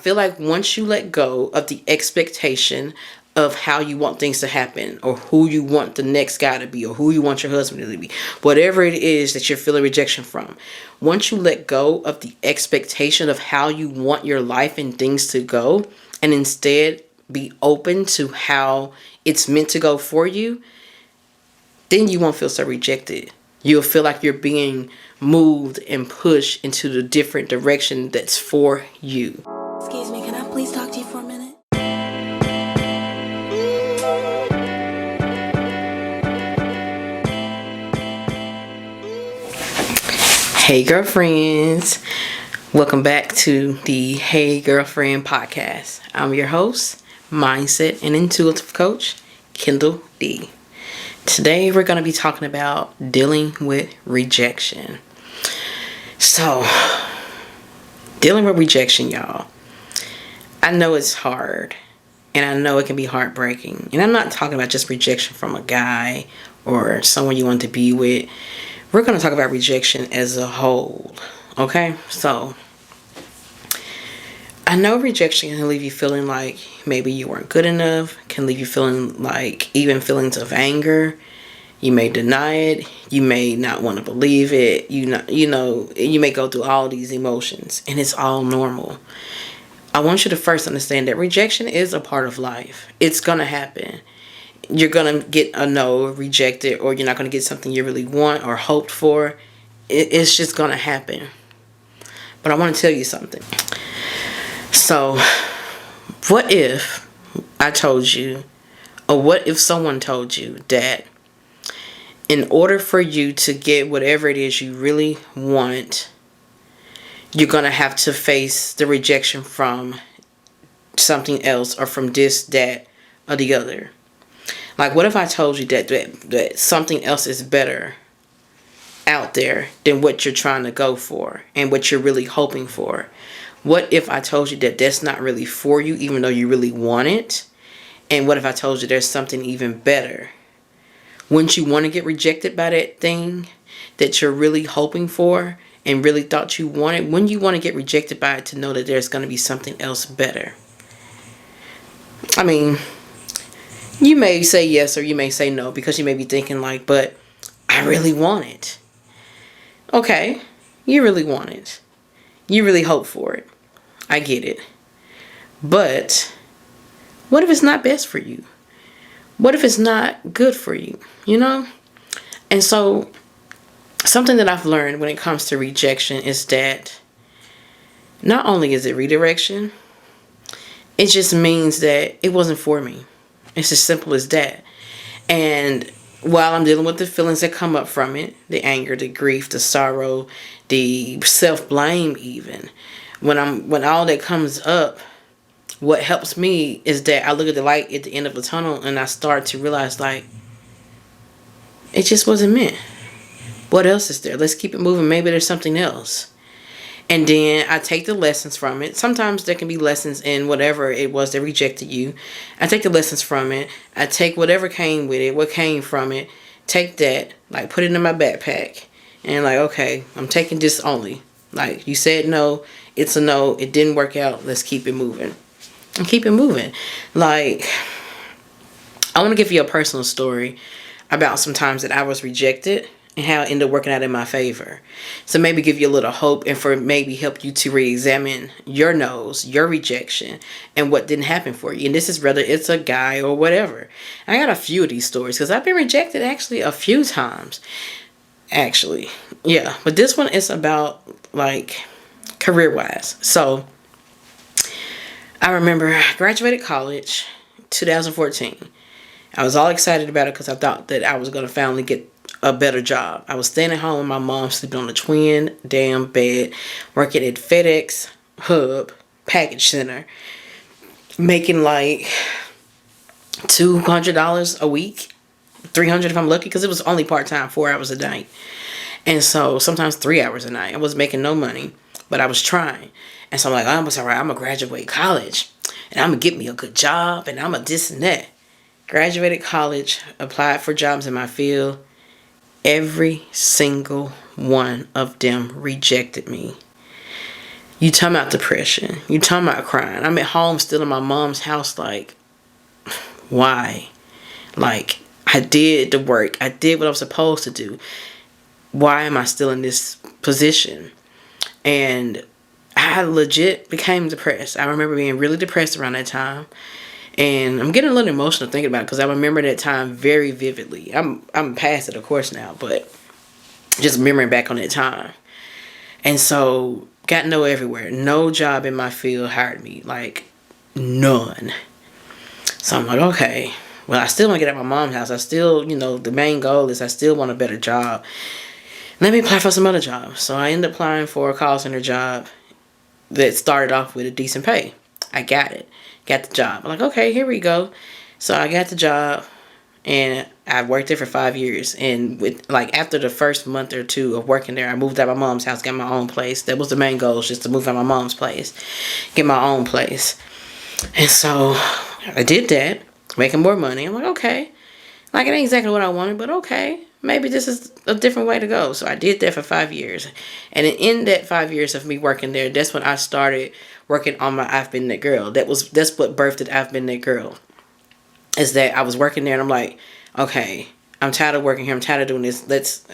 feel like once you let go of the expectation of how you want things to happen, or who you want the next guy to be, or who you want your husband to be, whatever it is that you're feeling rejection from, once you let go of the expectation of how you want your life and things to go, and instead be open to how it's meant to go for you, then you won't feel so rejected. You'll feel like you're being moved and pushed into the different direction that's for you. Excuse me, can I please talk to you for a minute? Hey girlfriends, welcome back to the Hey Girlfriend podcast. I'm your host, mindset and intuitive coach, Kindall D. Today we're going to be talking about dealing with rejection. So, dealing with rejection, y'all. I know it's hard, and I know it can be heartbreaking. And I'm not talking about just rejection from a guy or someone you want to be with. We're going to talk about rejection as a whole, okay? So, I know rejection can leave you feeling like maybe you weren't good enough, can leave you feeling like even feelings of anger. You may deny it, you may not want to believe it, you may go through all these emotions, and it's all normal. I want you to first understand that rejection is a part of life. It's going to happen. You're going to get a no, rejected, or you're not going to get something you really want or hoped for. It's just going to happen. But I want to tell you something. So, what if I told you, or what if someone told you that in order for you to get whatever it is you really want, you're going to have to face the rejection from something else, or from this, that, or the other? Like, what if I told you that something else is better out there than what you're trying to go for and what you're really hoping for? What if I told you that that's not really for you, even though you really want it? And what if I told you there's something even better? Wouldn't you want to get rejected by that thing that you're really hoping for and really thought you wanted? Wouldn't you want to get rejected by it to know that there's going to be something else better? I mean, you may say yes or you may say no, because you may be thinking like, but I really want it. Okay, you really want it. You really hope for it. I get it. But what if it's not best for you? What if it's not good for you? You know? And so, something that I've learned when it comes to rejection is that not only is it redirection, it just means that it wasn't for me. It's as simple as that. And while I'm dealing with the feelings that come up from it, the anger, the grief, the sorrow, the self-blame even, when all that comes up, what helps me is that I look at the light at the end of the tunnel and I start to realize, like, it just wasn't meant. What else is there? Let's keep it moving. Maybe there's something else. And then I take the lessons from it. Sometimes there can be lessons in whatever it was that rejected you. I take the lessons from it. I take whatever came with it, what came from it. Take that, like, put it in my backpack. And like, okay, I'm taking this only. Like, you said no, it's a no. It didn't work out. Let's keep it moving. And keep it moving. Like, I want to give you a personal story about some times that I was rejected and how it ended up working out in my favor. So maybe give you a little hope, and for maybe help you to re-examine your no's, your rejection, and what didn't happen for you. And this is whether it's a guy or whatever. I got a few of these stories because I've been rejected actually a few times. Actually, yeah. But this one is about, like, career-wise. So, I remember I graduated college 2014. I was all excited about it because I thought that I was going to finally get a better job. I was staying at home with my mom, sleeping on a twin damn bed, working at FedEx Hub Package Center, making like $200 a week, $300 if I'm lucky, because it was only part-time, 4 hours a night. And so sometimes 3 hours a night. I was making no money, but I was trying. And so I'm like, oh, it's all right. I'm going to graduate college and I'm going to get me a good job and I'm going to this and that. Graduated college, applied for jobs in my field. Every single one of them rejected me. You talking about depression. You talking about crying. I'm at home still in my mom's house like, why? Like, I did the work. I did what I was supposed to do. Why am I still in this position? And I legit became depressed. I remember being really depressed around that time. And I'm getting a little emotional thinking about it because I remember that time very vividly. I'm past it, of course, now, but just remembering back on that time. And so, got no everywhere. No job in my field hired me. Like, none. So I'm like, okay. Well, I still want to get out my mom's house. I still, the main goal is I still want a better job. Let me apply for some other jobs. So I ended up applying for a call center job that started off with a decent pay. I got it. Got the job. I'm like, okay, here we go. So I got the job, and I worked there for 5 years. And after the first month or two of working there, I moved out of my mom's house, got my own place. That was the main goal, was just to move out of my mom's place, get my own place. And so I did that, making more money. I'm like, okay. Like, it ain't exactly what I wanted, but okay. Maybe this is a different way to go. So I did that for 5 years. And in that 5 years of me working there, that's when I started working on my I've Been That Girl. That's what birthed it, I've Been That Girl. Is that I was working there and I'm like, okay, I'm tired of working here. I'm tired of doing this.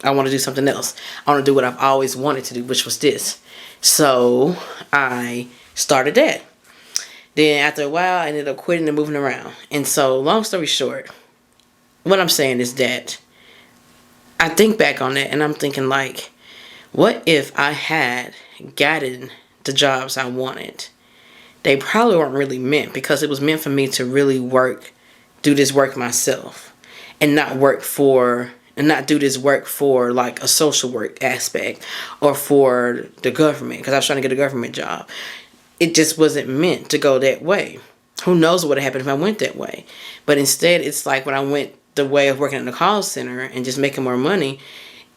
I want to do something else. I want to do what I've always wanted to do, which was this. So I started that. Then after a while, I ended up quitting and moving around. And so, long story short, what I'm saying is that I think back on that and I'm thinking like, what if I had gotten the jobs I wanted? They probably weren't really meant, because it was meant for me to really do this work myself, and not do this work for like a social work aspect or for the government, because I was trying to get a government job. It just wasn't meant to go that way. Who knows what would have happened if I went that way? But instead, it's like when I went the way of working in the call center and just making more money,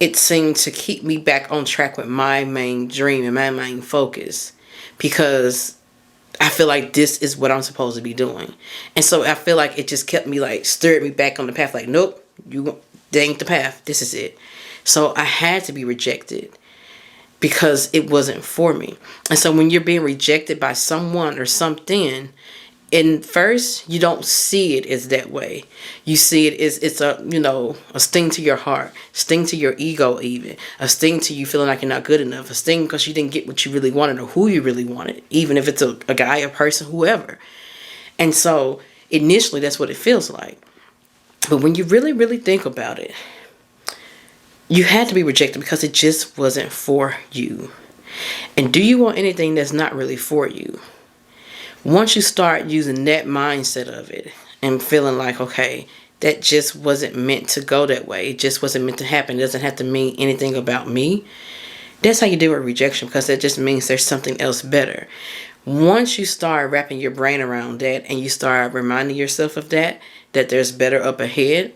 it seemed to keep me back on track with my main dream and my main focus, because I feel like this is what I'm supposed to be doing. And so I feel like it just kept me stirred me back on the path. Like, nope, that ain't the path. This is it. So I had to be rejected because it wasn't for me. And so when you're being rejected by someone or something, in first, you don't see it as that way. You see it as it's a sting to your heart, sting to your ego, even a sting to you feeling like you're not good enough, a sting because you didn't get what you really wanted or who you really wanted, even if it's a guy, a person, whoever. And so initially, that's what it feels like. But when you really, really think about it, you had to be rejected because it just wasn't for you. And do you want anything that's not really for you? Once you start using that mindset of it and feeling like, okay, that just wasn't meant to go that way. It just wasn't meant to happen. It doesn't have to mean anything about me. That's how you deal with rejection, because that just means there's something else better. Once you start wrapping your brain around that and you start reminding yourself of that there's better up ahead,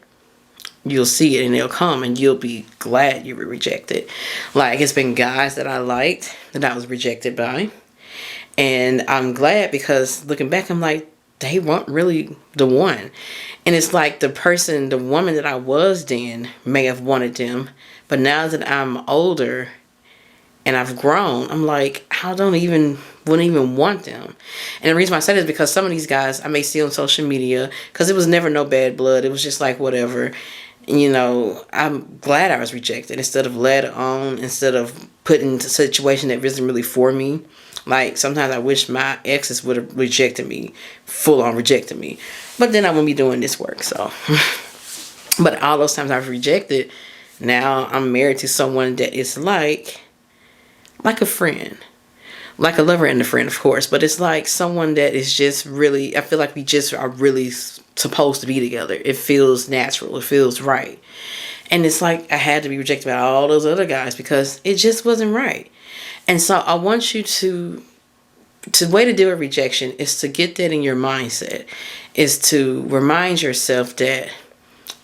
you'll see it and it'll come and you'll be glad you were rejected. Like, it's been guys that I liked that I was rejected by. And I'm glad, because looking back, I'm like, they weren't really the one. And it's like the woman that I was then may have wanted them. But now that I'm older and I've grown, I'm like, wouldn't even want them. And the reason why I say this is because some of these guys I may see on social media, because it was never no bad blood. It was just like whatever. I'm glad I was rejected instead of led on, instead of put into a situation that wasn't really for me. Like, sometimes I wish my exes would have rejected me, full on rejected me. But then I wouldn't be doing this work, so. But all those times I've rejected, now I'm married to someone that is like a friend. Like a lover and a friend, of course. But it's like someone that is just really, I feel like we just are really supposed to be together. It feels natural. It feels right. And it's like I had to be rejected by all those other guys because it just wasn't right. And so I want you to way to deal with rejection is to get that in your mindset, is to remind yourself that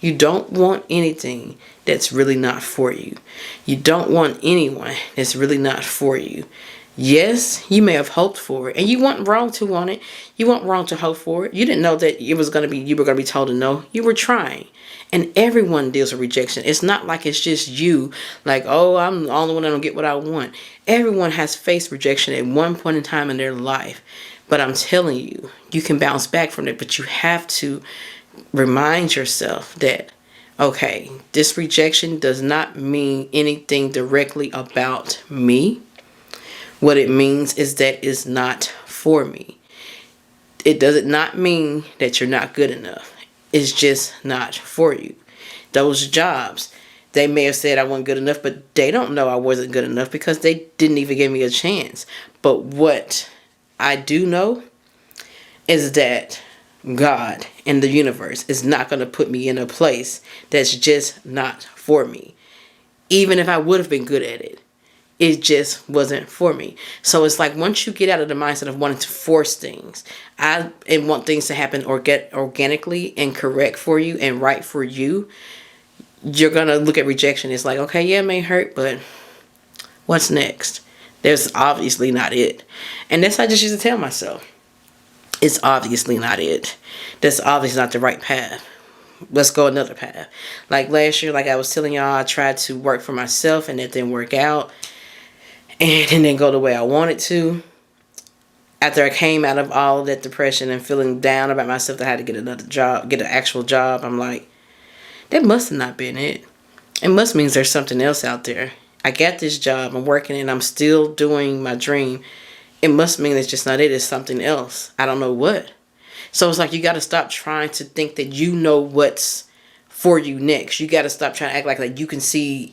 you don't want anything that's really not for you. You don't want anyone that's really not for you. Yes, you may have hoped for it, and you weren't wrong to want it. You weren't wrong to hope for it. You didn't know that it was gonna be. You were gonna be told to no. You were trying, and everyone deals with rejection. It's not like it's just you. Like, oh, I'm the only one that don't get what I want. Everyone has faced rejection at one point in time in their life, but I'm telling you, you can bounce back from it. But you have to remind yourself that, okay, this rejection does not mean anything directly about me. What it means is that it's not for me. It does not mean that you're not good enough. It's just not for you. Those jobs, they may have said I wasn't good enough, but they don't know I wasn't good enough because they didn't even give me a chance. But what I do know is that God and the universe is not going to put me in a place that's just not for me. Even if I would have been good at it, it just wasn't for me. So it's like once you get out of the mindset of wanting to force things, and want things to happen or get organically and correct for you and right for you, you're going to look at rejection. It's like, okay, yeah, it may hurt, but what's next? There's obviously not it. And that's how I just used to tell myself. It's obviously not it. That's obviously not the right path. Let's go another path. Like last year, like I was telling y'all, I tried to work for myself and it didn't work out. And it didn't go the way I wanted to. After I came out of all of that depression and feeling down about myself, that I had to get another job, get an actual job. I'm like, that must have not been it. It must mean there's something else out there. I got this job, I'm working and I'm still doing my dream. It must mean it's just not it. It's something else. I don't know what. So it's like you got to stop trying to think that you know what's for you next. You got to stop trying to act like you can see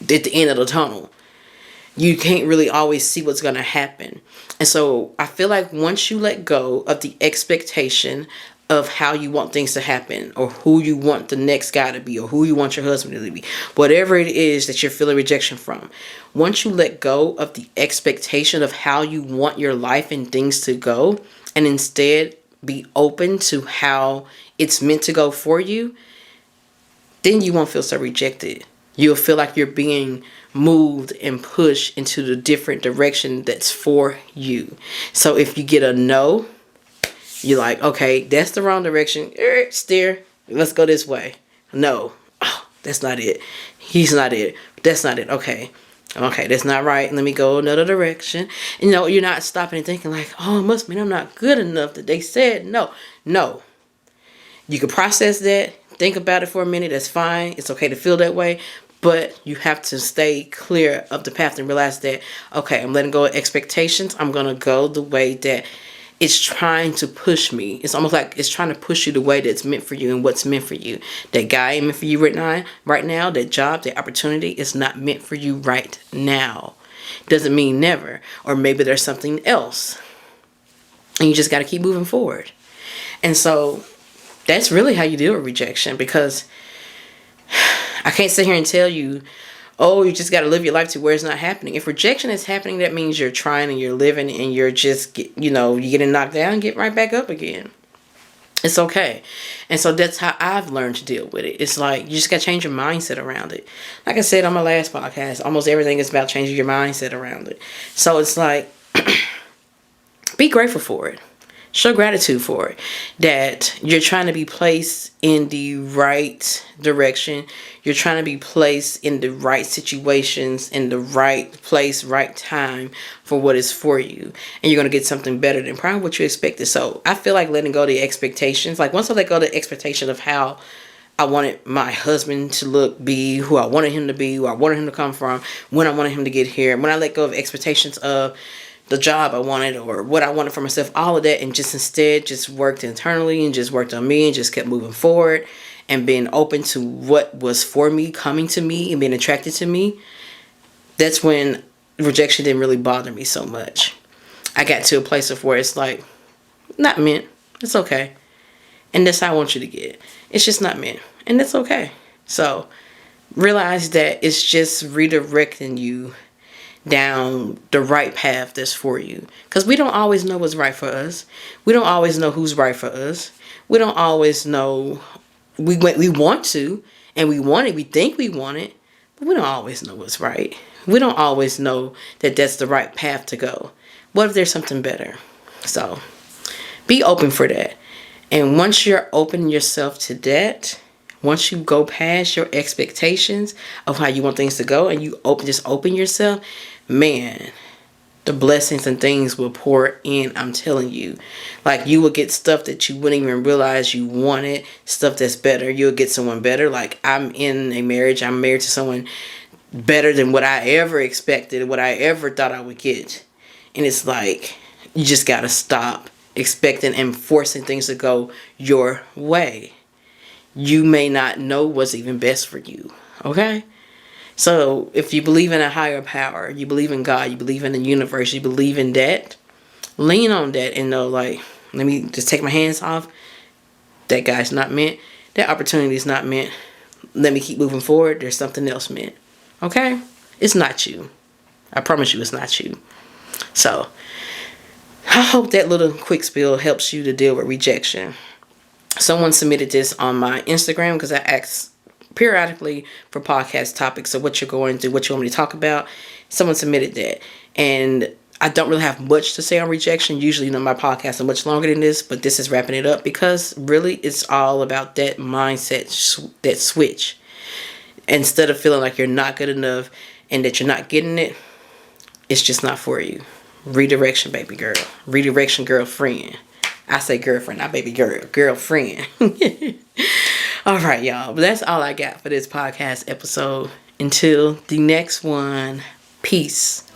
at the end of the tunnel. You can't really always see what's going to happen. And so I feel like once you let go of the expectation of how you want things to happen or who you want the next guy to be or who you want your husband to be, whatever it is that you're feeling rejection from, once you let go of the expectation of how you want your life and things to go and instead be open to how it's meant to go for you, then you won't feel so rejected. You'll feel like you're being moved and pushed into the different direction that's for you. So if you get a no, you're like, okay, that's the wrong direction. Steer. Let's go this way. No. Oh, that's not it. He's not it. That's not it. Okay. Okay, that's not right. Let me go another direction. You know, you're not stopping and thinking like, oh, it must mean I'm not good enough that they said no. No. You can process that. Think about it for a minute. That's fine. It's okay to feel that way. But you have to stay clear of the path and realize that, okay, I'm letting go of expectations. I'm going to go the way that it's trying to push me. It's almost like it's trying to push you the way that's meant for you and what's meant for you. That guy ain't meant for you right now. That job, that opportunity is not meant for you right now. Doesn't mean never. Or maybe there's something else. And you just got to keep moving forward. And so that's really how you deal with rejection, because I can't sit here and tell you, oh, you just got to live your life to where it's not happening. If rejection is happening, that means you're trying and you're living and you're just, you're getting knocked down and get right back up again. It's okay. And so that's how I've learned to deal with it. It's like you just got to change your mindset around it. Like I said on my last podcast, almost everything is about changing your mindset around it. So it's like, be grateful for it. Show gratitude for it, that you're trying to be placed in the right direction. You're trying to be placed in the right situations, in the right place, right time for what is for you. And you're going to get something better than probably what you expected. So I feel like letting go of the expectations. Like once I let go of the expectation of how I wanted my husband to look, be, who I wanted him to be, where I wanted him to come from, when I wanted him to get here. When I let go of expectations of the job I wanted or what I wanted for myself, all of that, and just instead just worked internally and just worked on me and just kept moving forward and being open to what was for me, coming to me and being attracted to me, that's when rejection didn't really bother me so much. I got to a place of where it's like, not meant. It's okay. And that's how I want you to get. It's just not meant. And that's okay. So realize that it's just redirecting you down the right path that's for you. Because we don't always know what's right for us. We don't always know who's right for us. We don't always know. We want to, and we want it. We think we want it, we don't always know what's right. We don't always know that that's the right path to go. What if there's something better? So be open for that. And once you're open yourself to that, once you go past your expectations of how you want things to go and you open yourself, man, the blessings and things will pour in. I'm telling you. Like, you will get stuff that you wouldn't even realize you wanted, stuff that's better. You'll get someone better. Like, I'm in a marriage. I'm married to someone better than what I ever expected, what I ever thought I would get. And it's like, you just got to stop expecting and forcing things to go your way. You may not know what's even best for you. Okay? So if you believe in a higher power, you believe in God, you believe in the universe, you believe in that, lean on that and know, like, let me just take my hands off. That guy's not meant. That opportunity is not meant. Let me keep moving forward. There's something else meant. Okay? It's not you. I promise you it's not you. So I hope that little quick spiel helps you to deal with rejection. Someone submitted this on my Instagram because I asked periodically for podcast topics. So what you're going through, what you want me to talk about. Someone submitted that. And I don't really have much to say on rejection. Usually, my podcasts are much longer than this, but this is wrapping it up because really it's all about that mindset, that switch. Instead of feeling like you're not good enough and that you're not getting it, it's just not for you. Redirection, baby girl. Redirection, girlfriend. I say girlfriend, not baby girl. Girlfriend. All right, y'all. But that's all I got for this podcast episode. Until the next one, peace.